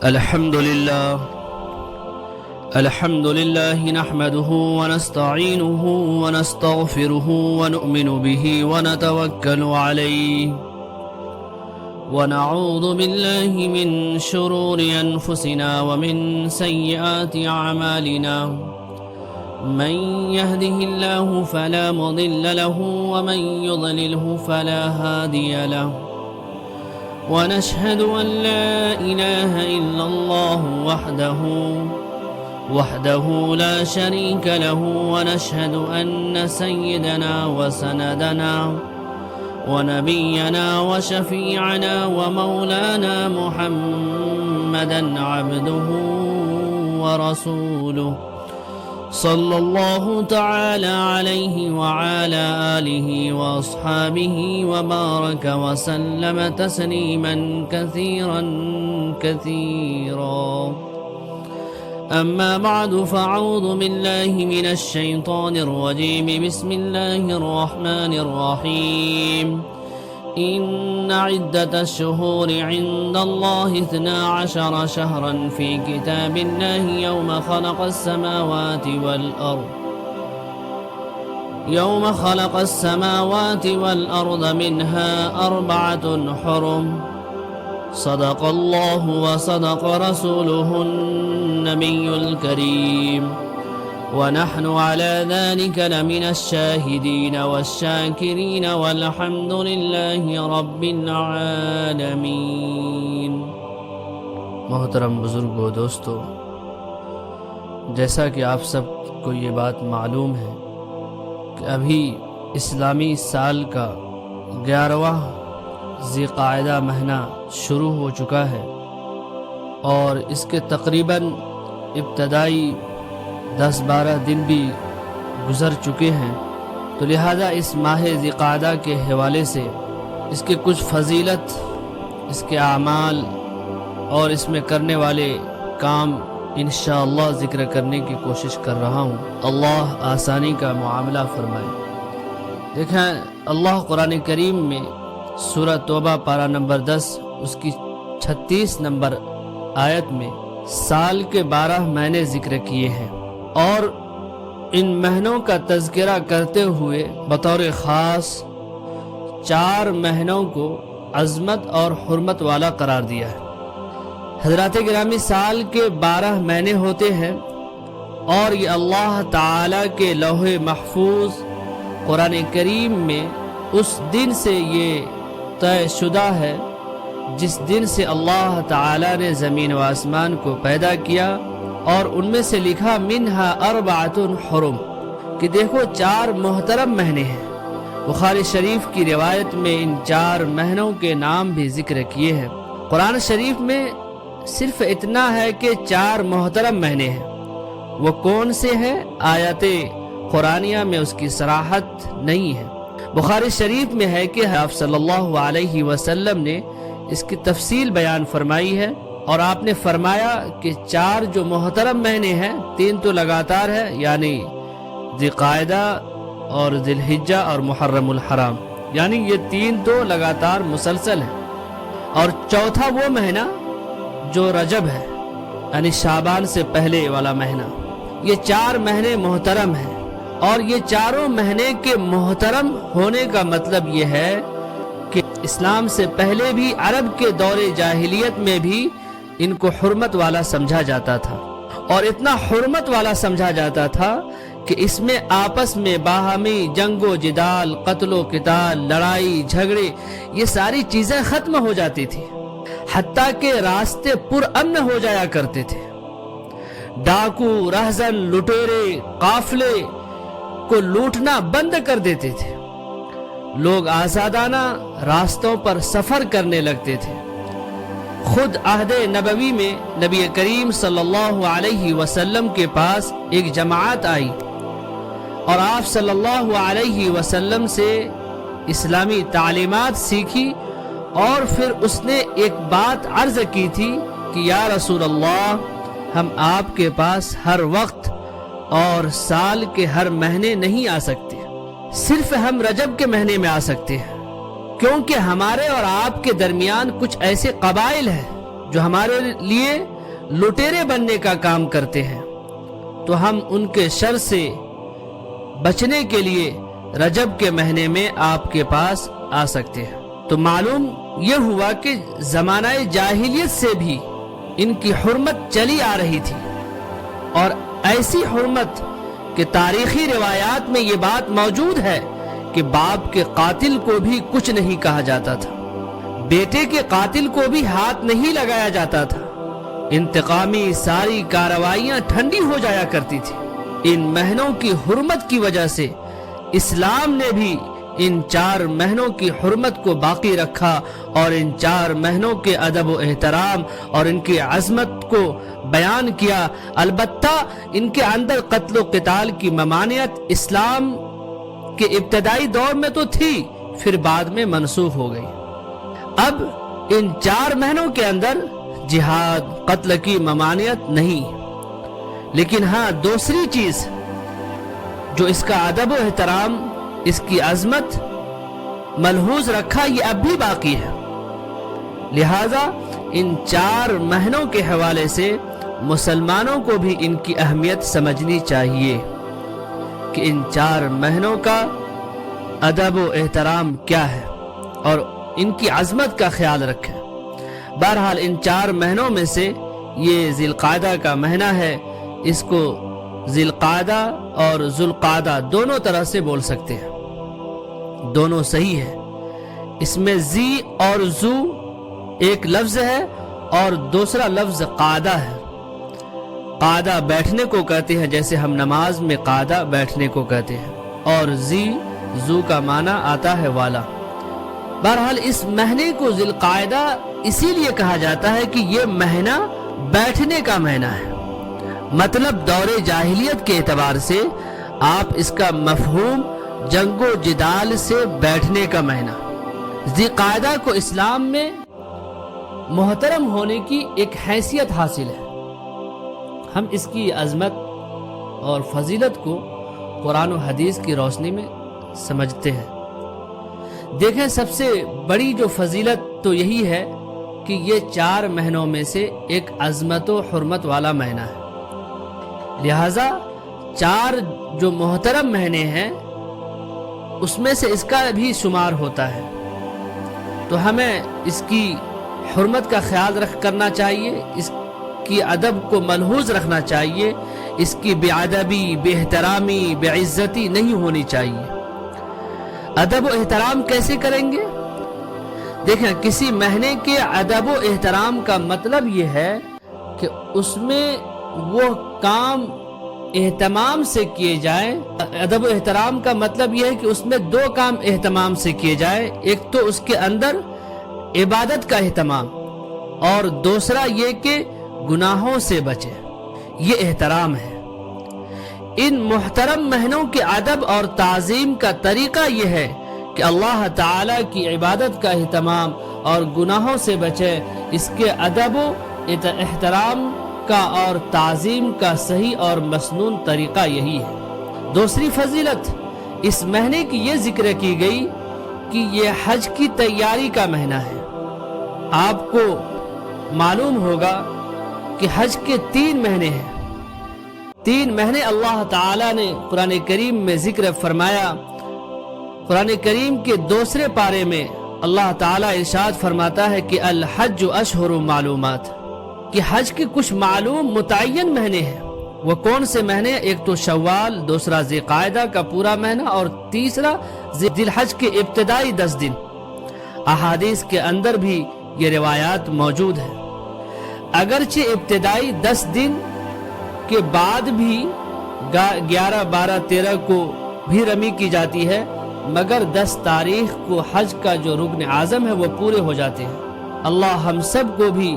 الحمد لله نحمده ونستعينه ونستغفره ونؤمن به ونتوكل عليه ونعوذ بالله من شرور أنفسنا ومن سيئات أعمالنا من يهده الله فلا مضل له ومن يضلله فلا هادي له ونشهد أن لا إله إلا الله وحده لا شريك له ونشهد أن سيدنا وسندنا ونبينا وشفيعنا ومولانا محمدا عبده ورسوله صلى الله تعالى عليه وعلى آله وأصحابه وبارك وسلم تسليما كثيرا أما بعد فأعوذ بالله من الشيطان الرجيم بسم الله الرحمن الرحيم إن عدة الشهور عند الله 12 شهرا في كتاب الله يوم خلق السماوات والأرض منها 4 حرم صدق الله وصدق رسوله النبي الكريم ونحن على ذلك لمن الشاهدين والشاكرين والحمد لله رب العالمين۔ محترم بزرگوں، دوستو، جیسا کہ آپ سب کو یہ بات معلوم ہے کہ ابھی اسلامی سال کا 11واں ذی قعدہ مہینہ شروع ہو چکا ہے اور اس کے تقریباً ابتدائی 10-12 دن بھی گزر چکے ہیں، تو لہذا اس ماہ ذی قعدہ کے حوالے سے اس کے کچھ فضیلت، اس کے اعمال اور اس میں کرنے والے کام انشاءاللہ ذکر کرنے کی کوشش کر رہا ہوں۔ اللہ آسانی کا معاملہ فرمائے۔ دیکھیں، اللہ قرآن کریم میں سورہ توبہ پارہ نمبر 10 اس کی 36 نمبر آیت میں سال کے 12 مہینے ذکر کیے ہیں، اور ان مہینوں کا تذکرہ کرتے ہوئے بطور خاص 4 مہینوں کو عظمت اور حرمت والا قرار دیا ہے۔ حضرات گرامی، سال کے 12 مہینے ہوتے ہیں اور یہ اللہ تعالی کے لوح محفوظ قرآن کریم میں اس دن سے یہ طے شدہ ہے جس دن سے اللہ تعالی نے زمین و آسمان کو پیدا کیا، اور ان میں سے لکھا منہا 4 حرم، کہ دیکھو 4 محترم مہینے ہیں۔ بخاری شریف کی روایت میں ان 4 مہینوں کے نام بھی ذکر کیے ہیں۔ قرآن شریف میں صرف اتنا ہے کہ 4 محترم مہینے ہیں، وہ کون سے ہیں آیات قرآنیہ میں اس کی صراحت نہیں ہے۔ بخاری شریف میں ہے کہ آپ صلی اللہ علیہ وسلم نے اس کی تفصیل بیان فرمائی ہے، اور آپ نے فرمایا کہ 4 جو محترم مہینے ہیں، 3 تو لگاتار ہے، یعنی ذی قعدہ اور ذی الحجہ اور محرم الحرام، یعنی یہ 3 تو لگاتار مسلسل ہیں، اور چوتھا وہ مہینہ جو رجب ہے، یعنی شعبان سے پہلے والا مہینہ۔ یہ 4 مہینے محترم ہیں، اور یہ 4 مہینے کے محترم ہونے کا مطلب یہ ہے کہ اسلام سے پہلے بھی عرب کے دور جاہلیت میں بھی ان کو حرمت والا سمجھا جاتا تھا، اور اتنا حرمت والا سمجھا جاتا تھا کہ اس میں آپس میں باہمی جنگ و جدال، قتل و قتال، لڑائی جھگڑے، یہ ساری چیزیں ختم ہو جاتی تھی، حتیٰ کہ راستے پر امن ہو جایا کرتے تھے۔ ڈاکو، رہزن، لٹیرے قافلے کو لوٹنا بند کر دیتے تھے، لوگ آزادانہ راستوں پر سفر کرنے لگتے تھے۔ خود عہد نبوی میں نبی کریم صلی اللہ علیہ وسلم کے پاس ایک جماعت آئی، اور آپ صلی اللہ علیہ وسلم سے اسلامی تعلیمات سیکھی، اور پھر اس نے ایک بات عرض کی تھی کہ یا رسول اللہ، ہم آپ کے پاس ہر وقت اور سال کے ہر مہینے نہیں آ سکتے، صرف ہم رجب کے مہینے میں آ سکتے ہیں، کیونکہ ہمارے اور آپ کے درمیان کچھ ایسے قبائل ہیں جو ہمارے لیے لٹیرے بننے کا کام کرتے ہیں، تو ہم ان کے شر سے بچنے کے لیے رجب کے مہینے میں آپ کے پاس آ سکتے ہیں۔ تو معلوم یہ ہوا کہ زمانہ جاہلیت سے بھی ان کی حرمت چلی آ رہی تھی، اور ایسی حرمت کہ تاریخی روایات میں یہ بات موجود ہے کہ باپ کے قاتل کو بھی کچھ نہیں کہا جاتا تھا، بیٹے کے قاتل کو بھی ہاتھ نہیں لگایا جاتا تھا، انتقامی ساری کارروائیاں ٹھنڈی ہو جایا کرتی تھی۔ ان مہینوں کی حرمت کی وجہ سے اسلام نے بھی ان 4 مہینوں کی حرمت کو باقی رکھا، اور ان 4 مہینوں کے ادب و احترام اور ان کی عظمت کو بیان کیا۔ البتہ ان کے اندر قتل و قتال کی ممانعت اسلام کے ابتدائی دور میں تو تھی، پھر بعد میں منسوخ ہو گئی۔ اب ان 4 مہینوں کے اندر جہاد قتل کی ممانعت نہیں، لیکن ہاں دوسری چیز جو اس کا ادب و احترام، اس کی عظمت ملحوظ رکھا، یہ اب بھی باقی ہے۔ لہذا ان 4 مہینوں کے حوالے سے مسلمانوں کو بھی ان کی اہمیت سمجھنی چاہیے کہ ان 4 مہینوں کا ادب و احترام کیا ہے اور ان کی عظمت کا خیال رکھیں۔ بہرحال ان 4 مہینوں میں سے یہ ذی القعدہ کا مہینہ ہے، اس کو ذی القعدہ اور ذوالقعدہ دونوں طرح سے بول سکتے ہیں، دونوں صحیح ہے۔ اس میں ذی اور ذو ایک لفظ ہے اور دوسرا لفظ قعدہ ہے۔ قعدہ بیٹھنے کو کہتے ہیں، جیسے ہم نماز میں قعدہ بیٹھنے کو کہتے ہیں، اور ذو کا معنی آتا ہے والا۔ بہرحال اس مہینے کو ذی القعدہ اسی لیے کہا جاتا ہے کہ یہ مہینہ بیٹھنے کا مہینہ ہے، مطلب دور جاہلیت کے اعتبار سے آپ اس کا مفہوم جنگ و جدال سے بیٹھنے کا مہینہ۔ ذی القعدہ کو اسلام میں محترم ہونے کی ایک حیثیت حاصل ہے۔ ہم اس کی عظمت اور فضیلت کو قرآن و حدیث کی روشنی میں سمجھتے ہیں۔ دیکھیں، سب سے بڑی جو فضیلت تو یہی ہے کہ یہ 4 مہینوں میں سے ایک عظمت و حرمت والا مہینہ ہے، لہذا 4 جو محترم مہینے ہیں اس میں سے اس کا بھی شمار ہوتا ہے، تو ہمیں اس کی حرمت کا خیال کرنا چاہیے، اس کی ادب کو ملحوظ رکھنا چاہیے، اس کی بے ادبی، بے احترامی، بے عزتی نہیں ہونی چاہیے۔ ادب و احترام کیسے کریں گے؟ دیکھیں، کسی مہینے کے ادب و احترام کا مطلب یہ ہے کہ اس میں وہ کام اہتمام سے کیے جائیں۔ ادب و احترام کا مطلب یہ ہے کہ اس میں 2 کام اہتمام سے کیے جائیں، ایک تو اس کے اندر عبادت کا اہتمام، اور دوسرا یہ کہ گناہوں سے بچے، یہ احترام ہے۔ ان محترم مہینوں کے ادب اور تعظیم کا طریقہ یہ ہے کہ اللہ تعالی کی عبادت کا اہتمام اور گناہوں سے بچے۔ اس کے ادب و احترام کا اور تعظیم کا صحیح اور مسنون طریقہ یہی ہے۔ دوسری فضیلت اس مہینے کی یہ ذکر کی گئی کہ یہ حج کی تیاری کا مہینہ ہے۔ آپ کو معلوم ہوگا کہ حج کے 3 مہینے ہیں، 3 مہینے اللہ تعالی نے قرآن کریم میں ذکر فرمایا۔ قرآن کریم کے 2 پارے میں اللہ تعالی ارشاد فرماتا ہے کہ الحج اشہر معلومات، کہ حج کے کچھ معلوم متعین مہینے ہیں۔ وہ کون سے مہینے؟ ایک تو شوال، دوسرا ذی القعدہ کا پورا مہینہ، اور تیسرا ذی الحج کے ابتدائی 10 دن۔ احادیث کے اندر بھی یہ روایات موجود ہیں۔ اگرچہ ابتدائی 10 دن کے بعد بھی 11، 12، 13 کو بھی رمی کی جاتی ہے، مگر 10 تاریخ کو حج کا جو رکن اعظم ہے وہ پورے ہو جاتے ہیں۔ اللہ ہم سب کو بھی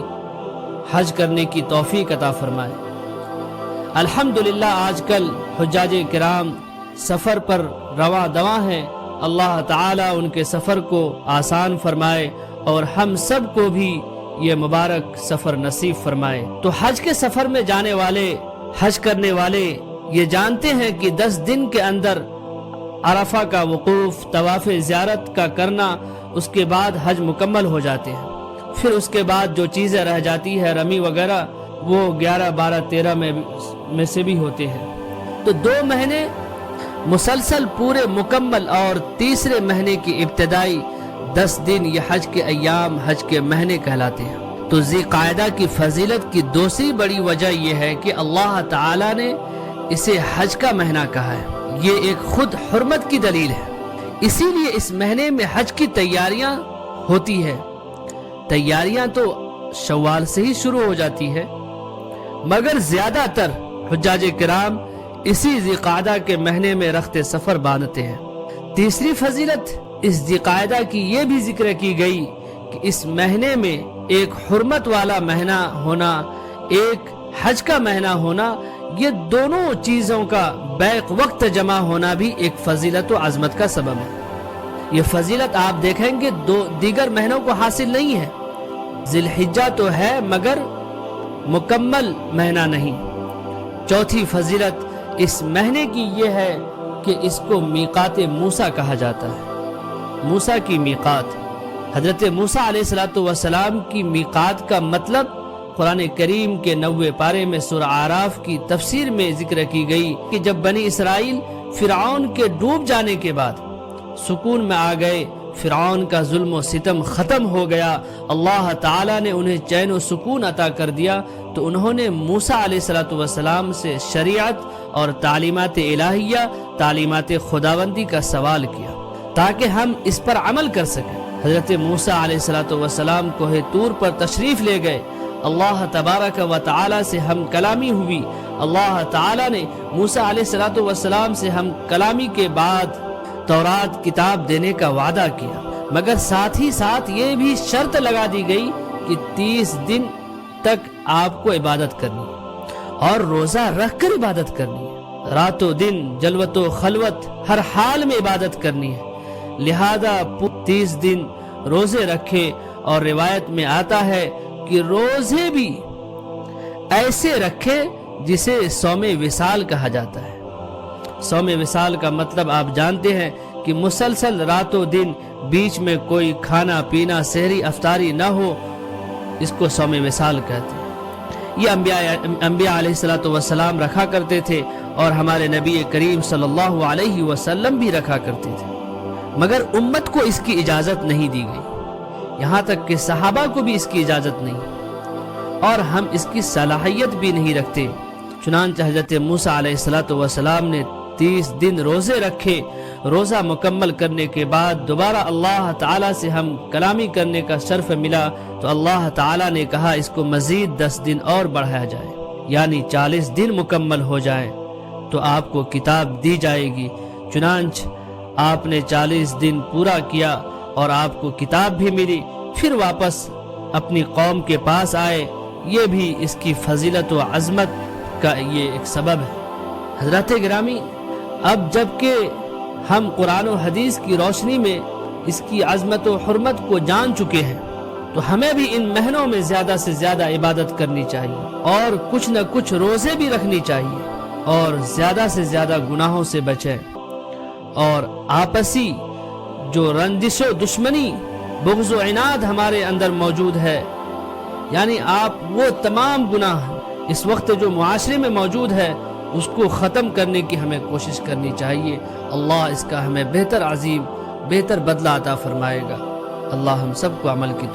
حج کرنے کی توفیق عطا فرمائے۔ الحمدللہ آج کل حجاج کرام سفر پر رواں دواں ہیں، اللہ تعالی ان کے سفر کو آسان فرمائے اور ہم سب کو بھی یہ مبارک سفر نصیب فرمائے۔ تو حج کے سفر میں جانے والے، حج کرنے والے یہ جانتے ہیں کہ 10 دن کے اندر عرفہ کا وقوف، طواف زیارت کا کرنا، اس کے بعد حج مکمل ہو جاتے ہیں۔ پھر اس کے بعد جو چیزیں رہ جاتی ہے رمی وغیرہ وہ 11 12 13 میں سے بھی ہوتے ہیں۔ تو 2 مہینے مسلسل پورے مکمل، اور تیسرے مہینے کی ابتدائی 10 دن یہ حج کے ایام، حج کے مہینے کہلاتے ہیں۔ تو ذی قعدہ کی فضیلت کی دوسری بڑی وجہ یہ ہے کہ اللہ تعالی نے اسے حج کا مہینہ کہا ہے، یہ ایک خود حرمت کی دلیل ہے۔ اسی لیے اس مہینے میں حج کی تیاریاں ہوتی ہے۔ تیاریاں تو شوال سے ہی شروع ہو جاتی ہے، مگر زیادہ تر حجاج کرام اسی ذی قعدہ کے مہینے میں رخت سفر باندھتے ہیں۔ تیسری فضیلت اس ذی قعدہ کی یہ بھی ذکر کی گئی کہ اس مہینے میں ایک حرمت والا مہینہ ہونا، ایک حج کا مہینہ ہونا، یہ دونوں چیزوں کا بیک وقت جمع ہونا بھی ایک فضیلت و عظمت کا سبب ہے۔ یہ فضیلت آپ دیکھیں گے دیگر مہینوں کو حاصل نہیں ہے۔ ذی الحجہ تو ہے مگر مکمل مہینہ نہیں۔ چوتھی فضیلت اس مہینے کی یہ ہے کہ اس کو میقات موسیٰ کہا جاتا ہے۔ موسیٰ کی میقات، حضرت موسیٰ علیہ السلام کی میقات کا مطلب قرآن کریم کے 90 پارے میں سورہ اعراف کی تفسیر میں ذکر کی گئی کہ جب بنی اسرائیل فرعون کے ڈوب جانے کے بعد سکون میں آ گئے، فرعون کا ظلم و ستم ختم ہو گیا، اللہ تعالیٰ نے انہیں چین و سکون عطا کر دیا، تو انہوں نے موسیٰ علیہ السلام سے شریعت اور تعلیمات الہیہ، تعلیمات خداوندی کا سوال کیا تاکہ ہم اس پر عمل کر سکیں۔ حضرت موسیٰ علیہ السلام کوہ طور پر تشریف لے گئے، اللہ تبارک و تعالی سے ہم کلامی ہوئی، اللہ تعالی نے موسیٰ علیہ السلام سے ہم کلامی کے بعد تورات کتاب دینے کا وعدہ کیا، مگر ساتھ ہی ساتھ یہ بھی شرط لگا دی گئی کہ 30 دن تک آپ کو عبادت کرنی ہے اور روزہ رکھ کر عبادت کرنی ہے، رات و دن جلوت و خلوت ہر حال میں عبادت کرنی ہے، لہذا 30 دن روزے رکھے، اور روایت میں آتا ہے کہ روزے بھی ایسے رکھے جسے صوم وصال کہا جاتا ہے۔ صوم وصال کا مطلب آپ جانتے ہیں کہ مسلسل رات و دن بیچ میں کوئی کھانا پینا سحری افطاری نہ ہو، اس کو صوم وصال کہتے ہیں۔ یہ انبیاء علیہ السلام رکھا کرتے تھے، اور ہمارے نبی کریم صلی اللہ علیہ وسلم بھی رکھا کرتے تھے، مگر امت کو اس کی اجازت نہیں دی گئی، یہاں تک کہ صحابہ کو بھی اس کی اجازت نہیں، اور ہم اس کی صلاحیت بھی نہیں رکھتے۔ چنانچہ حضرت موسیٰ علیہ السلام نے 30 دن روزے رکھے، روزہ مکمل کرنے کے بعد دوبارہ اللہ تعالیٰ سے ہم کلامی کرنے کا شرف ملا، تو اللہ تعالیٰ نے کہا اس کو مزید 10 دن اور بڑھایا جائے، یعنی 40 دن مکمل ہو جائیں تو آپ کو کتاب دی جائے گی۔ چنانچہ آپ نے 40 دن پورا کیا اور آپ کو کتاب بھی ملی، پھر واپس اپنی قوم کے پاس آئے۔ یہ بھی اس کی فضیلت و عظمت کا یہ ایک سبب ہے۔ حضرات گرامی، اب جب کہ ہم قرآن و حدیث کی روشنی میں اس کی عظمت و حرمت کو جان چکے ہیں، تو ہمیں بھی ان مہینوں میں زیادہ سے زیادہ عبادت کرنی چاہیے، اور کچھ نہ کچھ روزے بھی رکھنی چاہیے، اور زیادہ سے زیادہ گناہوں سے بچیں، اور آپسی جو رنجش و دشمنی، بغض و عناد ہمارے اندر موجود ہے، یعنی آپ وہ تمام گناہ اس وقت جو معاشرے میں موجود ہے اس کو ختم کرنے کی ہمیں کوشش کرنی چاہیے۔ اللہ اس کا ہمیں بہتر عظیم بہتر بدلہ عطا فرمائے گا۔ اللہ ہم سب کو عمل کی